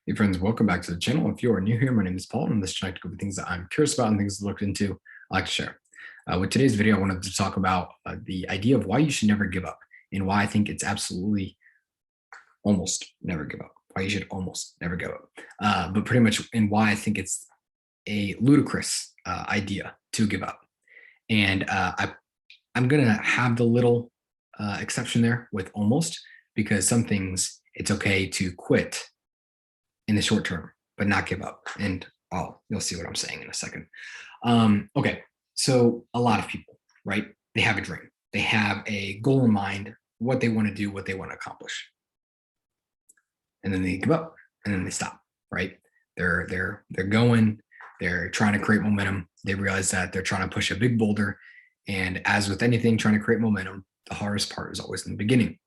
Hey friends, welcome back to the channel. If you are new here, my name is Paul, and on this channel I go over things that I'm curious about and things to look into, I like to share. With today's video, I wanted to talk about the idea of why you should never give up and why I think it's absolutely almost never give up. Why you should almost never give up, but pretty much, and why I think it's a ludicrous idea to give up. And I'm gonna have the little exception there with almost, because some things it's okay to quit in the short term, but not give up. And you'll see what I'm saying in a second. Okay, so a lot of people, right? They have a dream, they have a goal in mind, what they want to do, what they want to accomplish, and then they give up, and then they stop. Right? They're going, they're trying to create momentum. They realize that they're trying to push a big boulder, and as with anything trying to create momentum, the hardest part is always in the beginning.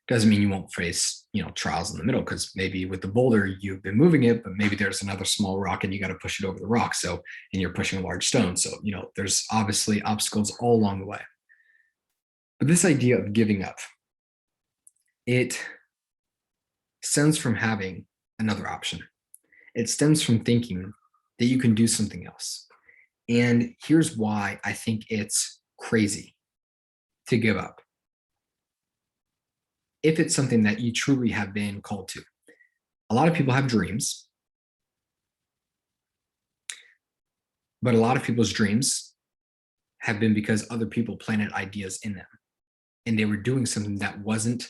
Doesn't mean you won't face trials in the middle, because maybe with the boulder you've been moving it, but maybe there's another small rock and you got to push it over the rock, and you're pushing a large stone, so there's obviously obstacles all along the way. But this idea of giving up, it stems from having another option. It stems from thinking that you can do something else. And here's why I think it's crazy to give up if it's something that you truly have been called to. A lot of people have dreams, but a lot of people's dreams have been because other people planted ideas in them and they were doing something that wasn't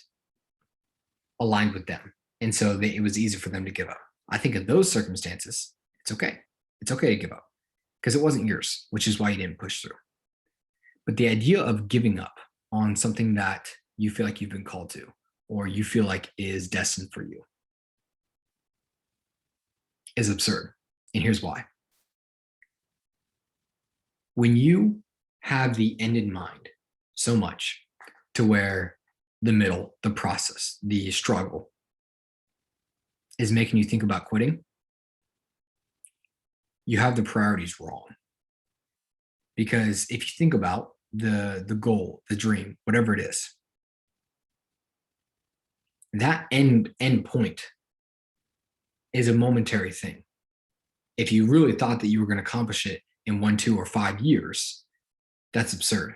aligned with them. And so it was easy for them to give up. I think in those circumstances, it's okay. It's okay to give up because it wasn't yours, which is why you didn't push through. But the idea of giving up on something that you feel like you've been called to, or you feel like is destined for you, is absurd. And here's why. When you have the end in mind so much to where the middle, the process, the struggle is making you think about quitting, you have the priorities wrong. Because if you think about the goal, the dream, whatever it is, that end point is a momentary thing. If you really thought that you were going to accomplish it in 1, 2, or 5 years, that's absurd.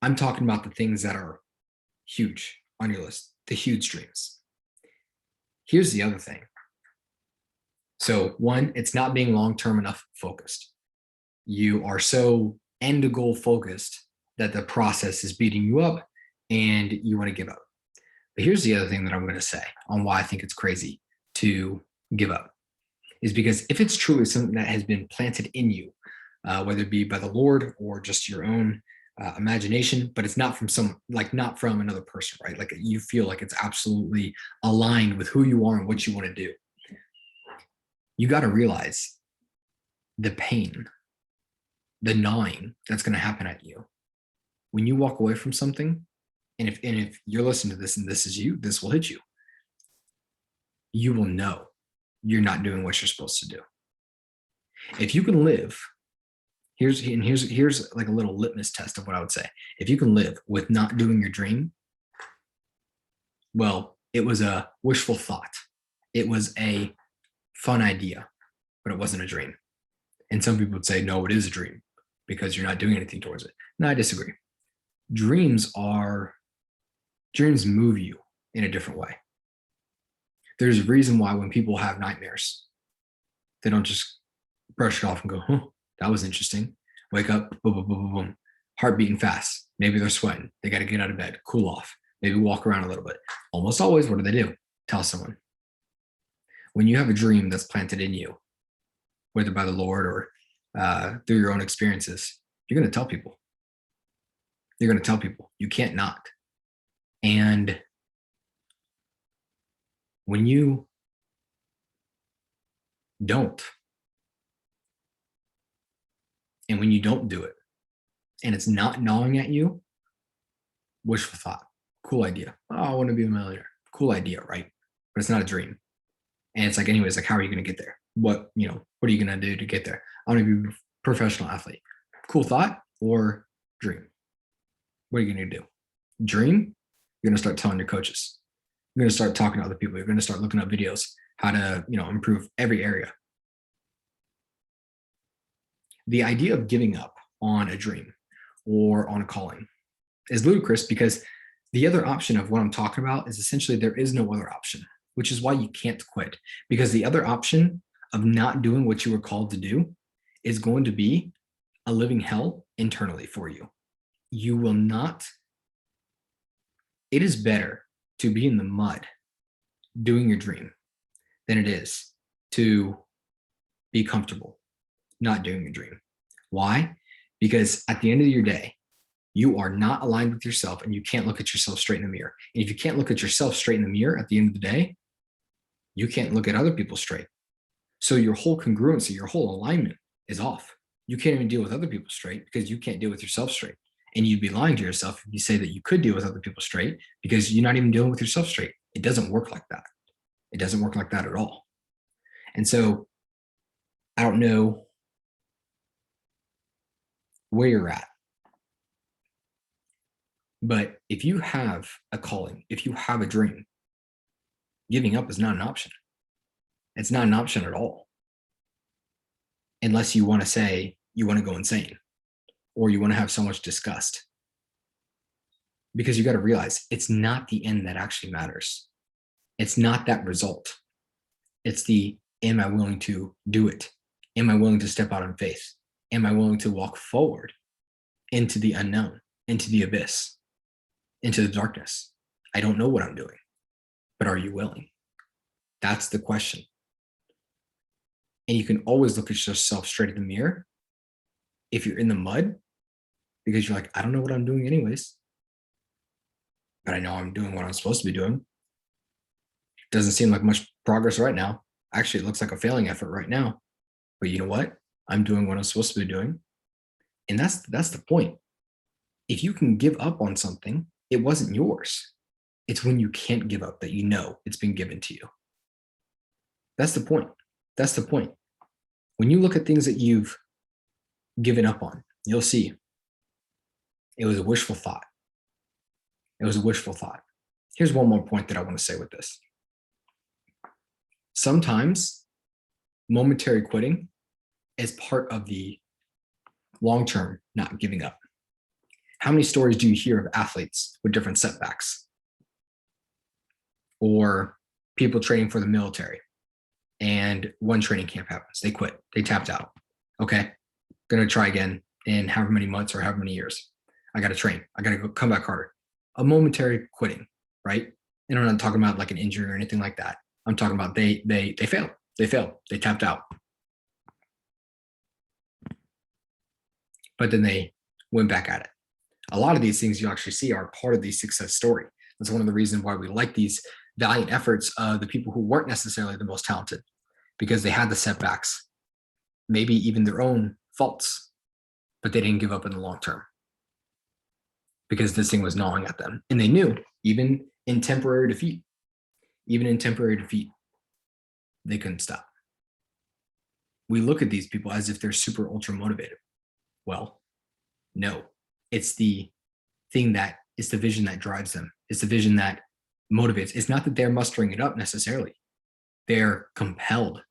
I'm talking about the things that are huge on your list, the huge dreams. Here's the other thing. So one, it's not being long-term enough focused. You are so end goal focused that the process is beating you up and you want to give up. But here's the other thing that I'm going to say on why I think it's crazy to give up, is because if it's truly something that has been planted in you, whether it be by the Lord or just your own imagination, but it's not from not from another person, right? Like you feel like it's absolutely aligned with who you are and what you want to do. You got to realize the pain, the gnawing that's going to happen at you when you walk away from something. And if you're listening to this and this is you, this will hit you. You will know you're not doing what you're supposed to do. If you can live, here's like a little litmus test of what I would say. If you can live with not doing your dream, well, it was a wishful thought. It was a fun idea, but it wasn't a dream. And some people would say, no, it is a dream because you're not doing anything towards it. No, I disagree. Dreams move you in a different way. There's a reason why when people have nightmares, they don't just brush it off and go, that was interesting. Wake up, boom, boom, boom, boom, boom. Heart beating fast. Maybe they're sweating. They got to get out of bed, cool off, maybe walk around a little bit. Almost always, what do? Tell someone. When you have a dream that's planted in you, whether by the Lord or through your own experiences, you're going to tell people. You're going to tell people. You can't not. And when you don't, and when you don't do it, and it's not gnawing at you, wishful thought, cool idea. Oh, I want to be a millionaire. Cool idea, right? But it's not a dream. And it's like, anyways, like, how are you going to get there? What are you going to do to get there? I want to be a professional athlete. Cool thought or dream? What are you going to do? Dream? You're going to start telling your coaches. You're going to start talking to other people. You're going to start looking up videos, how to, improve every area. The idea of giving up on a dream or on a calling is ludicrous, because the other option of what I'm talking about is essentially there is no other option, which is why you can't quit. Because the other option of not doing what you were called to do is going to be a living hell internally for you. You will not. It is better to be in the mud doing your dream than it is to be comfortable not doing your dream. Why? Because at the end of your day, you are not aligned with yourself, and you can't look at yourself straight in the mirror. And if you can't look at yourself straight in the mirror at the end of the day, you can't look at other people straight. So your whole congruency, your whole alignment is off. You can't even deal with other people straight because you can't deal with yourself straight. And you'd be lying to yourself if you say that you could deal with other people straight, because you're not even dealing with yourself straight. It doesn't work like that. It doesn't work like that at all. And so I don't know where you're at, but if you have a calling, if you have a dream, giving up is not an option. It's not an option at all. Unless you want to say you want to go insane or you want to have so much disgust. Because you got to realize it's not the end that actually matters. It's not that result. It's the, am I willing to do it? Am I willing to step out in faith? Am I willing to walk forward into the unknown, into the abyss, into the darkness? I don't know what I'm doing, but are you willing? That's the question. And you can always look at yourself straight in the mirror if you're in the mud, because you're like, I don't know what I'm doing anyways, but I know I'm doing what I'm supposed to be doing. Doesn't seem like much progress right now. Actually, it looks like a failing effort right now. But you know what? I'm doing what I'm supposed to be doing. And that's the point. If you can give up on something, it wasn't yours. It's when you can't give up that you know it's been given to you. That's the point. That's the point. When you look at things that you've given up on, you'll see it was a wishful thought. It was a wishful thought. Here's one more point that I want to say with this. Sometimes momentary quitting is part of the long-term not giving up. How many stories do you hear of athletes with different setbacks? Or people training for the military, and one training camp happens. They quit. They tapped out. Okay, gonna try again in however many months or however many years. I gotta train. I gotta go come back harder. A momentary quitting, right? And I'm not talking about like an injury or anything like that. I'm talking about they failed. They failed. They tapped out. But then they went back at it. A lot of these things you actually see are part of the success story. That's one of the reasons why we like these valiant efforts of the people who weren't necessarily the most talented, because they had the setbacks, maybe even their own faults, but they didn't give up in the long term because this thing was gnawing at them. And they knew, even in temporary defeat, they couldn't stop. We look at these people as if they're super ultra motivated. Well, no, it's the thing that it's the vision that drives them. It's the vision that motivates. It's not that they're mustering it up necessarily. They're compelled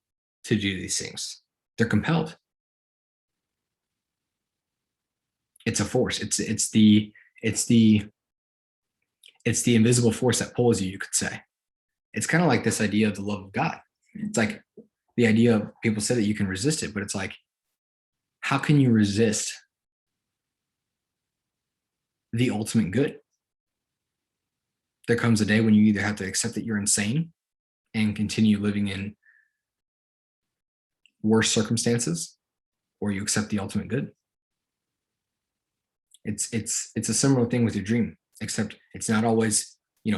to do these things. They're compelled. It's a force. It's the invisible force that pulls you, you could say. It's kind of like this idea of the love of God. It's like the idea of, people say that you can resist it, but it's like, how can you resist the ultimate good? There comes a day when you either have to accept that you're insane and continue living in worse circumstances, or you accept the ultimate good. It's a similar thing with your dream, except it's not always,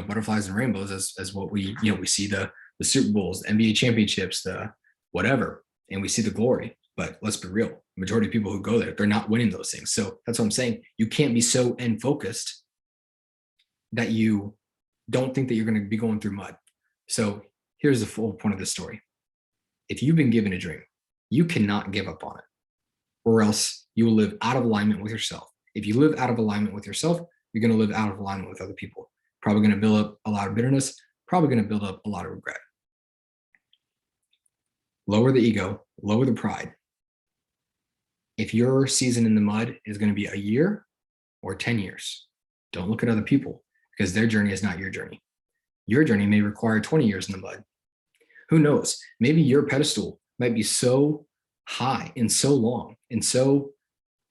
butterflies and rainbows as what we see the Super Bowls, the NBA championships, the whatever, and we see the glory. But let's be real, the majority of people who go there, they're not winning those things. So that's what I'm saying. You can't be so end focused that you don't think that you're going to be going through mud. So here's the full point of this story. If you've been given a dream, you cannot give up on it, or else you will live out of alignment with yourself. If you live out of alignment with yourself, you're going to live out of alignment with other people. Probably going to build up a lot of bitterness, probably going to build up a lot of regret. Lower the ego, lower the pride. If your season in the mud is going to be a year or 10 years, don't look at other people because their journey is not your journey. Your journey may require 20 years in the mud. Who knows? Maybe your pedestal might be so high and so long and so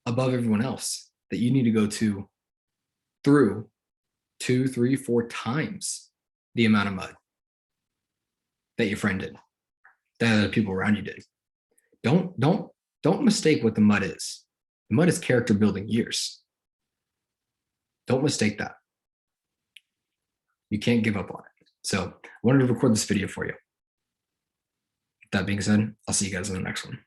above everyone else that you need to go through 2, 3, 4 times the amount of mud that your friend did, that other people around you did. Don't mistake what the mud is. The mud is character building years. Don't mistake that. You can't give up on it. So I wanted to record this video for you. That being said, I'll see you guys in the next one.